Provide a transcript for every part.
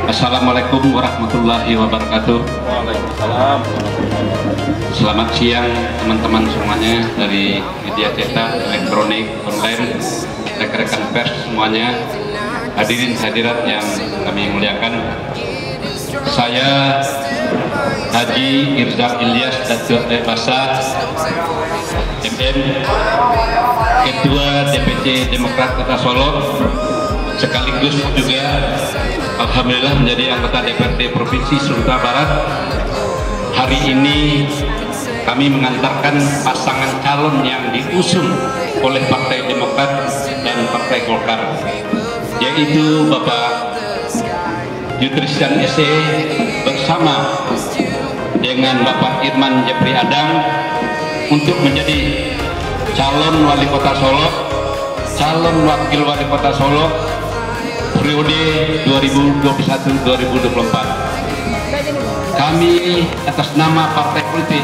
Assalamualaikum warahmatullahi wabarakatuh. Waalaikumsalam. Selamat siang teman-teman semuanya dari media cetak, elektronik, online, rekan-rekan pers semuanya, hadirin hadirat yang kami muliakan. Saya Haji Irzal Ilyas Datuk Basa MM, Ketua DPC Demokrat Kota Solo, sekaligus juga alhamdulillah menjadi anggota DPRD Provinsi Sumatera Barat. Hari ini kami mengantarkan pasangan calon yang diusung oleh Partai Demokrat dan Partai Golkar, yaitu Bapak Yutristan SE bersama dengan Bapak Irman Jeffrey Adang untuk menjadi calon wali kota Solo, calon wakil wali kota Solo periode 2021-2024. Kami atas nama partai politik,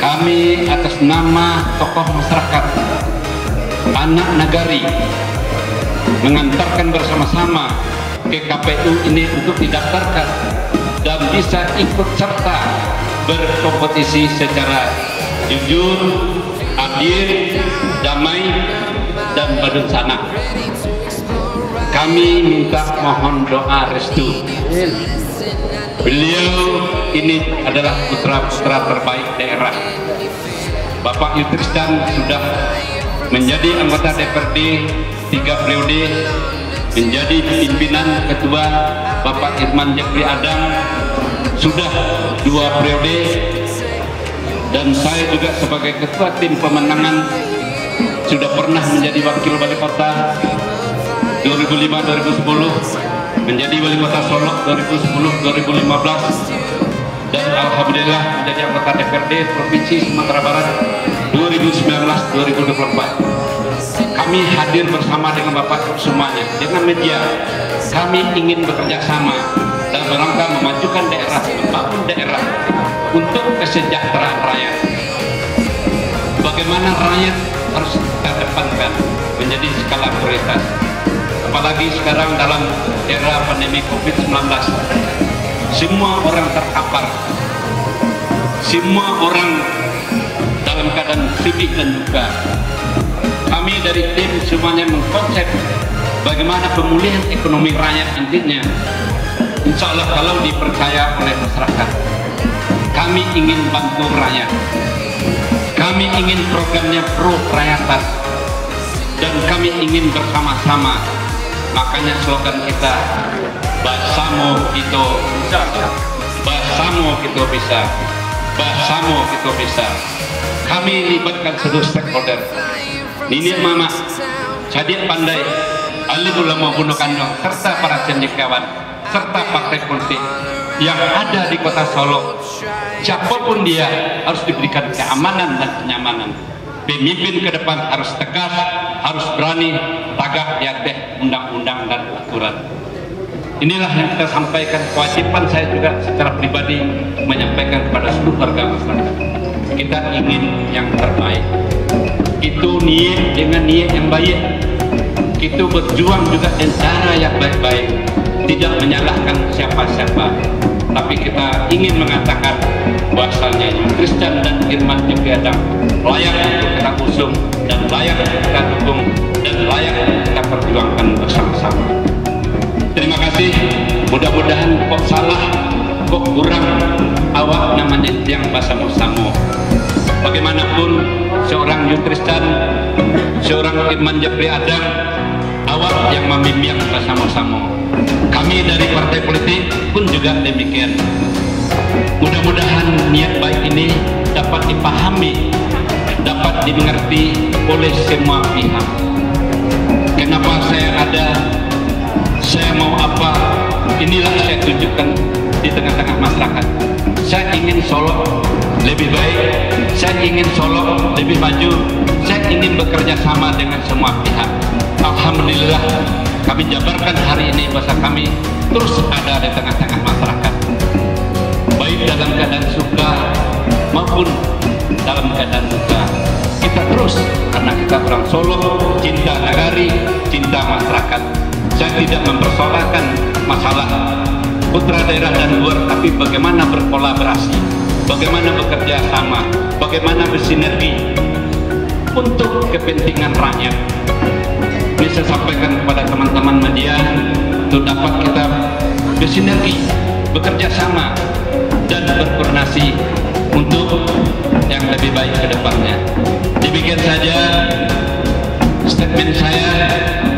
kami atas nama tokoh masyarakat, anak nagari, mengantarkan bersama-sama ke KPU ini untuk didaftarkan dan bisa ikut serta berkompetisi secara jujur, adil, damai, dan berencana. Kami minta mohon doa restu. Beliau ini adalah putra-putra terbaik daerah. Bapak Yutristan sudah menjadi anggota DPRD 3 periode, menjadi pimpinan ketua. Bapak Irman Jeffrey Adang sudah 2 periode, dan saya juga sebagai ketua tim pemenangan sudah pernah menjadi wakil wali kota 2005-2010, menjadi wali kota Solo 2010-2015, dan alhamdulillah menjadi anggota DPRD Provinsi Sumatera Barat 2019-2024. Kami hadir bersama dengan Bapak semuanya, dengan media. Kami ingin bekerja sama dan berangka memajukan daerah, membangun daerah untuk kesejahteraan rakyat. Bagaimana rakyat harus kita depankan menjadi skala prioritas. Apalagi sekarang dalam era pandemi COVID-19, semua orang terkapar, semua orang dalam keadaan sedih dan duka. Kami dari tim semuanya mengkonsep bagaimana pemulihan ekonomi rakyat nantinya. Insya Allah kalau dipercaya oleh masyarakat, kami ingin bantu rakyat, kami ingin programnya pro rakyatan, dan kami ingin bersama-sama. Makanya slogan kita, Bersama kita bisa, bersama kita bisa, bersama kita bisa. Kami libatkan seluruh stakeholder, nenek mama, cadik pandai, ahli ulama bunuh kandung, serta para cendekiawan, serta partai politik yang ada di kota Solo. Siapapun dia harus diberikan keamanan dan kenyamanan. Pemimpin ke depan harus tegas, harus berani, tagak di atas undang-undang dan aturan. Inilah yang kita sampaikan. Kewajiban saya juga secara pribadi menyampaikan kepada seluruh warga masyarakat. Kita ingin yang terbaik. Itu niat dengan niat yang baik. Itu berjuang juga dengan cara yang baik-baik, tidak menyalahkan siapa-siapa. Tapi kita ingin mengatakan bahwasanya Yutristan dan Irman Jeffrey Adang layak untuk kita usung, dan layak untuk kita dukung, dan layak untuk kita perjuangkan bersama-sama. Terima kasih. Mudah-mudahan kok salah, kok kurang, awak namanya yang bersama-sama. Bagaimanapun seorang Yutristan, seorang Irman Jeffrey Adang, awak yang membimbing bersama-sama. Kami dari partai politik pun juga demikian. Mudah-mudahan niat baik ini dapat dipahami, dapat dimengerti oleh semua pihak. Kenapa saya ada, saya mau apa, inilah saya tunjukkan di tengah-tengah masyarakat. Saya ingin Solo lebih baik, saya ingin Solo lebih maju, saya ingin bekerja sama dengan semua pihak. Alhamdulillah kami jabarkan hari ini bahwa kami terus ada di tengah-tengah masyarakat, baik dalam keadaan suka maupun dalam keadaan duka. Kita terus, karena kita orang Solo, cinta nagari, cinta masyarakat. Saya tidak mempersoalkan masalah putra daerah dan luar, tapi bagaimana berkolaborasi, bagaimana bekerja sama, bagaimana bersinergi untuk kepentingan rakyat. Ini saya sampaikan kepada teman-teman media untuk dapat kita bersinergi, bekerja sama, dan berkoordinasi untuk yang lebih baik ke depannya. Demikian saja statement saya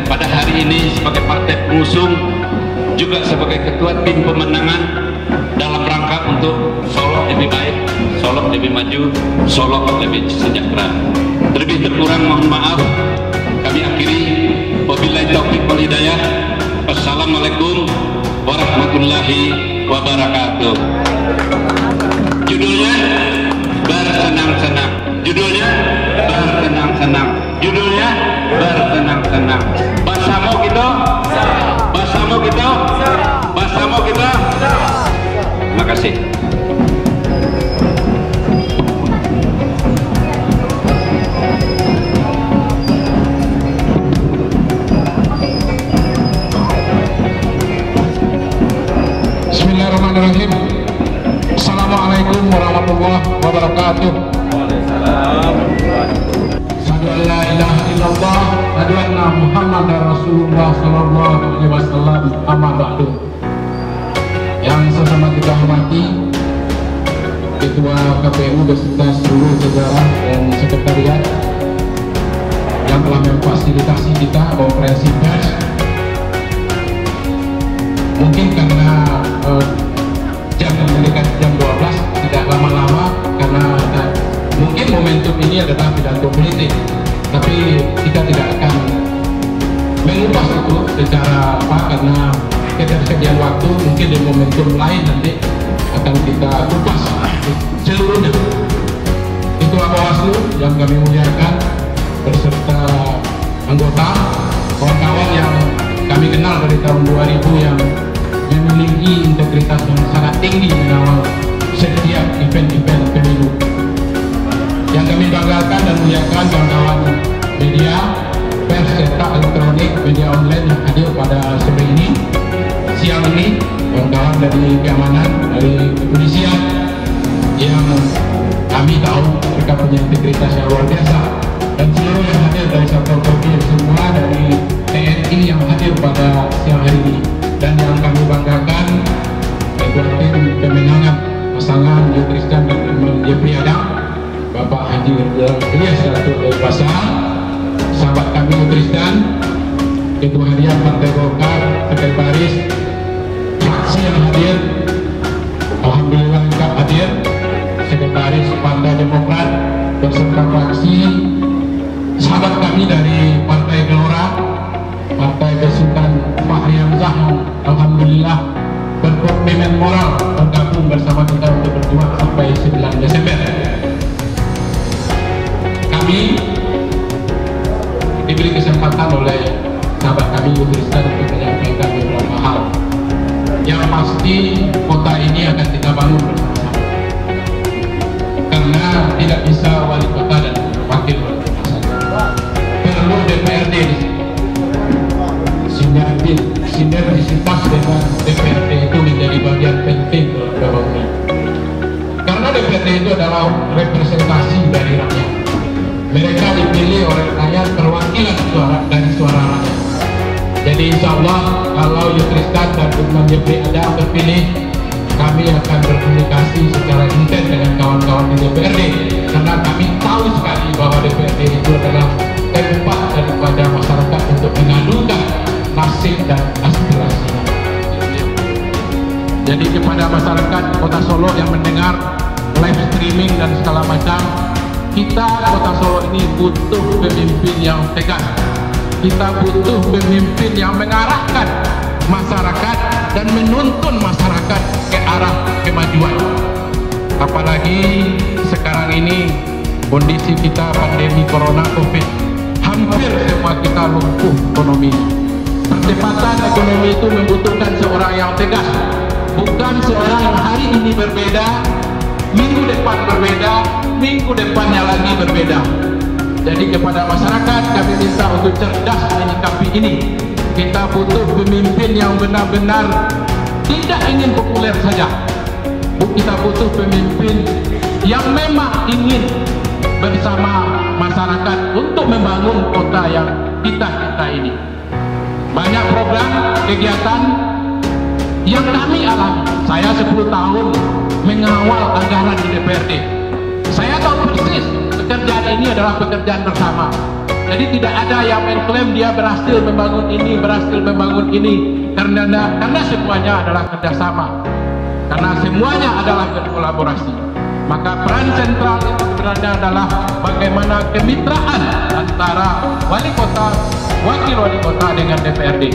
pada hari ini sebagai partai pengusung, juga sebagai ketua tim pemenangan dalam rangka untuk Solo lebih baik, Solo lebih maju, Solo lebih sejahtera. Terlebih terkurang mohon maaf. Kami akhiri, wabillahi taufiq wal hidayah. Wassalamualaikum warahmatullahi wabarakatuh. Judulnya bersenang-senang. Judulnya bersenang-senang. Judulnya bersenang-senang. Bahasamu gitu? Bahasamu gitu? Bahasamu gitu? Terima kasih. Bismillahirrahmanirrahim. Assalamualaikum warahmatullahi wabarakatuh. Asyhadu an la ilaha illallah wa asyhadu anna Muhammadar Rasulullah sallallahu alaihi wasallam. Amma ba'du. Yang sesama kita hormati Ketua KPU beserta seluruh jajaran dan sekretariat yang telah memfasilitasi kita konferensi pers. Mungkin karena jam mendekat jam 12 tidak lama-lama, karena mungkin momentum ini adalah pidato politik, tapi kita tidak akan mengupas itu secara apa, karena ketersediaan waktu mungkin di momentum lain nanti akan kita kupas seluruhnya. Ketua Bawaslu yang kami muliakan beserta anggota, kawan-kawan yang kami kenal dari tahun 2000 yang memiliki integritas yang sangat tinggi mengawal setiap event-event pemilu. Yang kami banggakan dan muliakan kawan-kawan media, pers cetak, elektronik, media online yang hadir pada sore ini, siang ini, kawan-kawan dari keamanan, dari kepolisian yang kami tahu mereka punya integritas yang luar biasa, dan seluruh yang hadir dari Satpol PP semua, dari TNI yang hadir pada siang hari ini. Dan yang kami banggakan ketua tim pemenangan pasangan Yudristan dan Jeffrey Adam, Bapak Haji Ilyas Datuk dari Pasar, sahabat kami Yudristan, Ketua Harian Partai Golkar, Sekretaris fraksi yang hadir, alhamdulillah lengkap hadir, Sekretaris Partai Demokrat beserta fraksi, sahabat kami dari Partai Gelora, Partai Besutan Fahri Hamzah, alhamdulillah berkomitmen moral bergabung bersama kita untuk berjuang sampai 9 Desember. Kami diberi kesempatan oleh sahabat kami Yudristan untuk menyampaikan beberapa hal. Yang pasti kota ini akan kita bangun bersama, karena tidak bisa wali kota dan wakil wali kota saja, perlu DPRD di sini. Sinergisitas dengan DPRD itu menjadi bagian penting dalam pembangunan, karena DPRD itu adalah representasi dari rakyat. Mereka dipilih oleh rakyat, perwakilan suara dari suara rakyat. Jadi insya Allah kalau Yudristan dan Lukman Jeffrey ada terpilih, kami akan berkomunikasi secara intens dengan kawan-kawan di DPRD, karena kami tahu sekali bahwa DPRD itu adalah tempat daripada masyarakat untuk mengadukan nasib dan aspirasi. Jadi kepada masyarakat Kota Solo yang mendengar live streaming dan segala macam, kita Kota Solo ini butuh pemimpin yang tegas. Kita butuh pemimpin yang mengarahkan masyarakat dan menuntun masyarakat ke arah kemajuan. Apalagi sekarang ini kondisi kita pandemi corona COVID, hampir semua kita lumpuh ekonomi. Percepatan ekonomi itu membutuhkan seorang yang tegas, bukan seorang yang hari ini berbeda, minggu depan berbeda, minggu depannya lagi berbeda. Jadi kepada masyarakat kami minta untuk cerdas menyikapi ini. Kita butuh pemimpin yang benar-benar tidak ingin populer saja. Kita butuh pemimpin yang memang ingin bersama masyarakat untuk membangun kota yang kita ini. Banyak program kegiatan yang kami alami. Saya 10 tahun mengawal anggaran di DPRD. Saya tahu persis pekerjaan ini adalah pekerjaan bersama. Jadi tidak ada yang mengklaim dia berhasil membangun ini, karena semuanya adalah kerjasama. Karena semuanya adalah berkolaborasi. Maka peran sentral itu sebenarnya adalah bagaimana kemitraan antara wali kota, wakil wali kota dengan DPRD.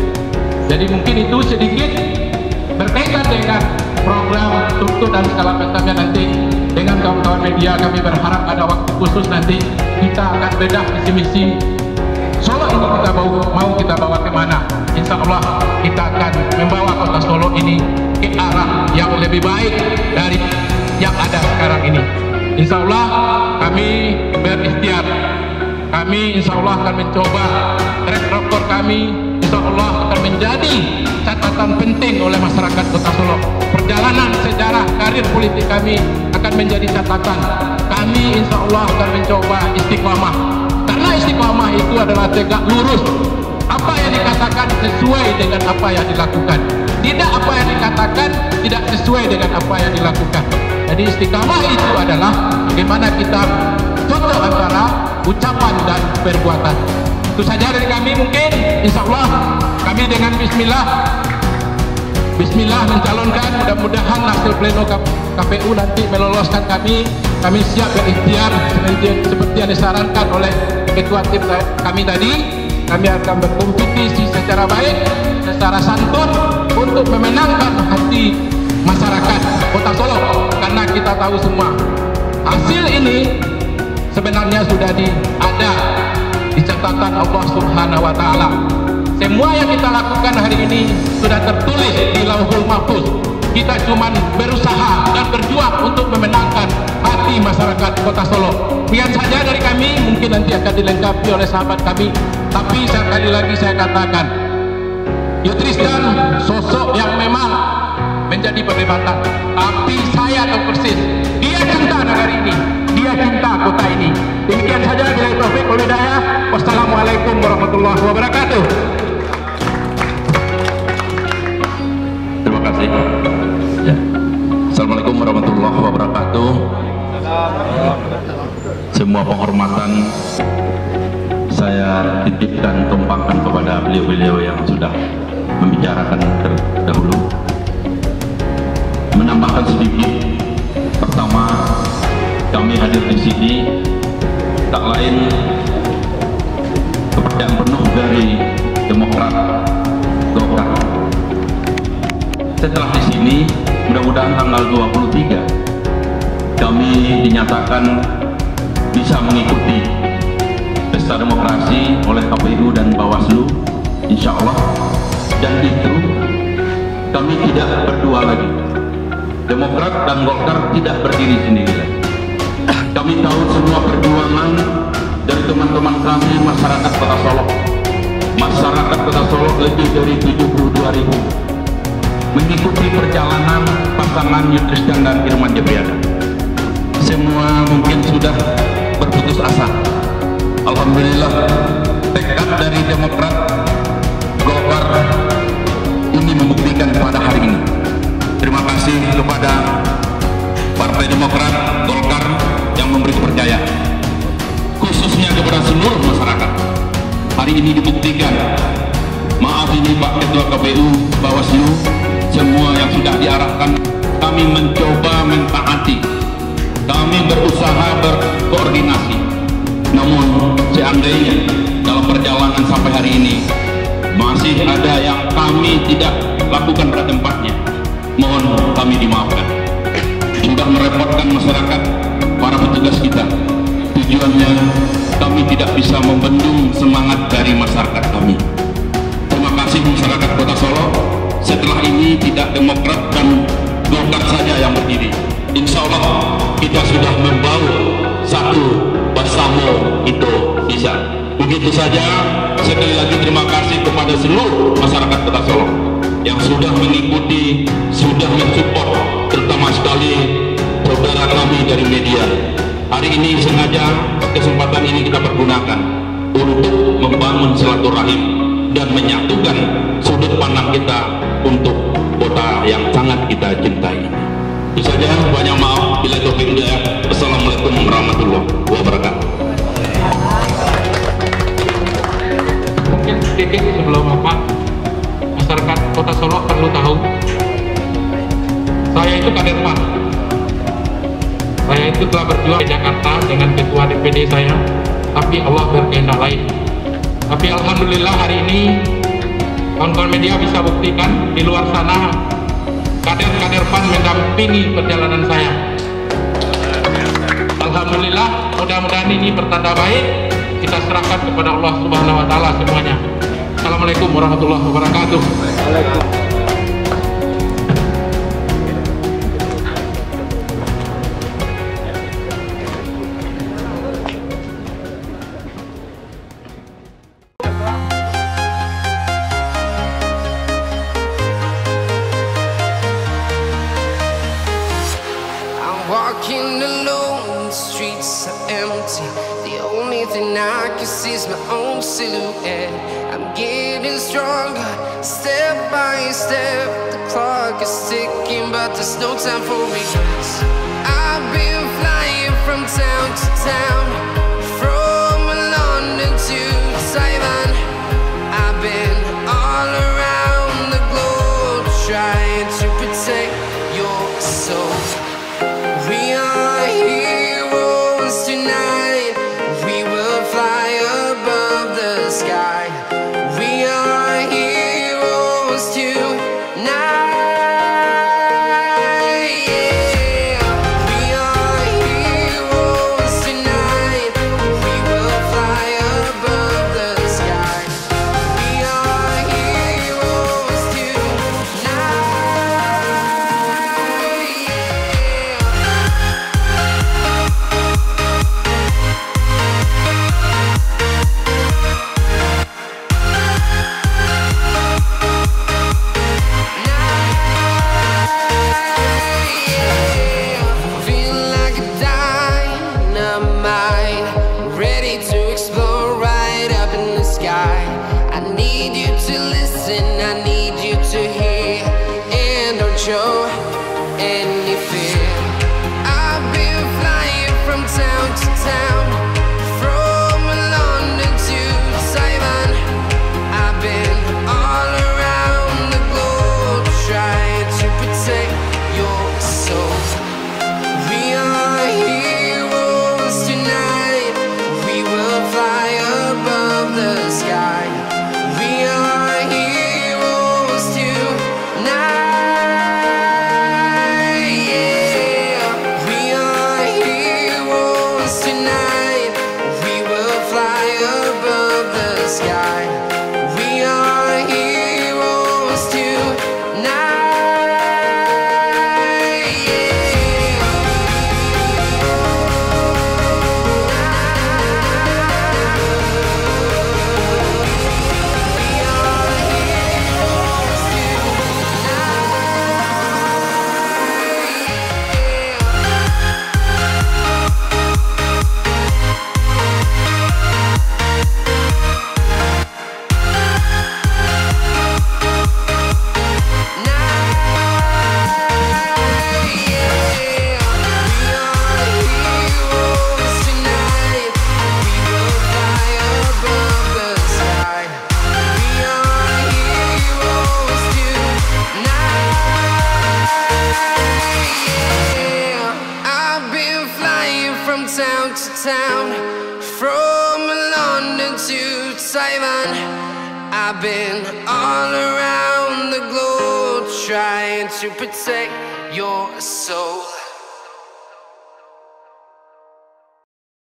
Jadi mungkin itu sedikit berkaitan dengan program struktur dan segala macamnya. Nanti dengan kawan-kawan media kami berharap ada waktu khusus, nanti kita akan bedah visi-misi Solo ini mau kita bawa kemana. Insya Allah kita akan membawa kota Solo ini ke arah yang lebih baik dari yang ada sekarang ini. Insya Allah kami berikhtiar, kami insya Allah akan mencoba track record kami, insya Allah akan menjadi catatan penting oleh masyarakat kota Solo. Perjalanan sejarah karir politik kami akan menjadi catatan. Kami insya Allah akan mencoba istiqomah, karena istiqomah itu adalah tegak lurus. Apa yang dikatakan sesuai dengan apa yang dilakukan, tidak apa yang dikatakan tidak sesuai dengan apa yang dilakukan. Jadi istiqamah itu adalah bagaimana kita contoh antara ucapan dan perbuatan. Itu saja dari kami. Mungkin insya Allah kami dengan Bismillah mencalonkan, mudah-mudahan hasil pleno KPU nanti meloloskan kami. Kami siap berikhtiar seperti yang disarankan oleh ketua tim kami tadi. Kami akan berkompetisi secara baik, secara santun untuk memenangkan hati masyarakat kota Solo. Karena kita tahu semua hasil ini sebenarnya sudah ada di catatan Allah Subhanahu wa Ta'ala. Semua yang kita lakukan hari ini sudah tertulis di Lauhul Mahfuz. Kita cuma berusaha dan berjuang untuk memenangkan hati masyarakat kota Solo. Sekian saja dari kami, mungkin nanti akan dilengkapi oleh sahabat kami. Tapi sekali lagi saya katakan, Yutristan sosok yang memang menjadi perdebatan. Tapi saya tahu persis, dia cinta negara ini, dia cinta kota ini. Demikian saja, billahi taufiq wal hidayah. Wassalamualaikum warahmatullahi wabarakatuh. Terima kasih. Ya. Assalamualaikum warahmatullahi wabarakatuh. Semua penghormatan saya titipkan, tumpangkan kepada beliau-beliau yang sudah membicarakan terdahulu. Menambahkan sedikit, pertama, kami hadir di sini tak lain kepercayaan penuh dari Demokrat Golkar. Setelah di sini, mudah-mudahan tanggal 23 kami dinyatakan bisa mengikuti pesta demokrasi oleh KPU dan Bawaslu, insya Allah. Dan itu kami tidak berdua lagi. Demokrat dan Golkar tidak berdiri sendiri lagi. Kami tahu semua perjuangan dari teman-teman kami, masyarakat kota Solo. Masyarakat kota Solo lebih dari 72.000 mengikuti perjalanan pasangan Yutristan dan Irman Jebriana. Semua mungkin sudah berputus asa. Alhamdulillah, tekad dari Demokrat Golkar ini membuktikan pada hari ini. Terima kasih kepada Partai Demokrat Golkar yang memberi kepercayaan, khususnya kepada seluruh masyarakat. Hari ini dibuktikan. Maaf ini Pak Ketua KPU, Bawaslu, semua yang sudah diarahkan kami mencoba mentaati. Kami berusaha berkoordinasi. Namun seandainya dalam perjalanan sampai hari ini masih ada yang kami tidak lakukan pada tempatnya, mohon kami dimaafkan. Sudah merepotkan masyarakat, para petugas kita. Tujuannya kami tidak bisa membendung semangat dari masyarakat kami. Terima kasih masyarakat kota Solo. Setelah ini tidak Demokrat dan Golkar saja yang berdiri. Insya Allah kita sudah membawa satu bersama Indonesia. Begitu saja. sekali lagi terima kasih kepada seluruh masyarakat Kota Solo yang sudah mengikuti, sudah mensupport, terutama sekali saudara kami dari media. Hari ini sengaja kesempatan ini kita pergunakan untuk membangun silaturahim dan menyatukan sudut pandang kita untuk kota yang sangat kita cintai. Itu saja, banyak maaf bila taufiq hidayah. Assalamualaikum warahmatullahi wabarakatuh. Mungkin sedikit sebelum masyarakat Kota Solo perlu tahu, saya itu kader PAN. Saya itu telah berjuang di Jakarta dengan ketua DPD saya, tapi Allah berkehendak lain. Tapi alhamdulillah hari ini kawan-kawan media bisa buktikan di luar sana kader-kader PAN mendampingi perjalanan saya. Alhamdulillah, mudah-mudahan ini pertanda baik. Kita serahkan kepada Allah Subhanahu wa Ta'ala semuanya. Assalamualaikum warahmatullahi wabarakatuh. Walking alone, the streets are empty. The only thing I can see is my own silhouette. I'm getting stronger, step by step. The clock is ticking, but there's no time for regrets. I've been flying from town to town, from London to Taiwan. I've been all around the globe, trying to protect your soul. We are heroes tonight. We will fly above the sky. We are heroes tonight. Yeah. We are heroes tonight. We will fly above the sky. We are heroes tonight. Feel like a dynamite, ready to explode right up in the sky. I need you to listen, I need you to hear, and don't show any fear. I've been flying from town to town, from London to Taiwan. I've been all around the globe, trying to protect your soul. We are heroes tonight. We will fly above the sky. We are heroes tonight. Yeah. We are heroes tonight. We will fly above the sky. We are heroes tonight. Town to town, from London to Taiwan. I've been all around the globe, trying to protect your soul.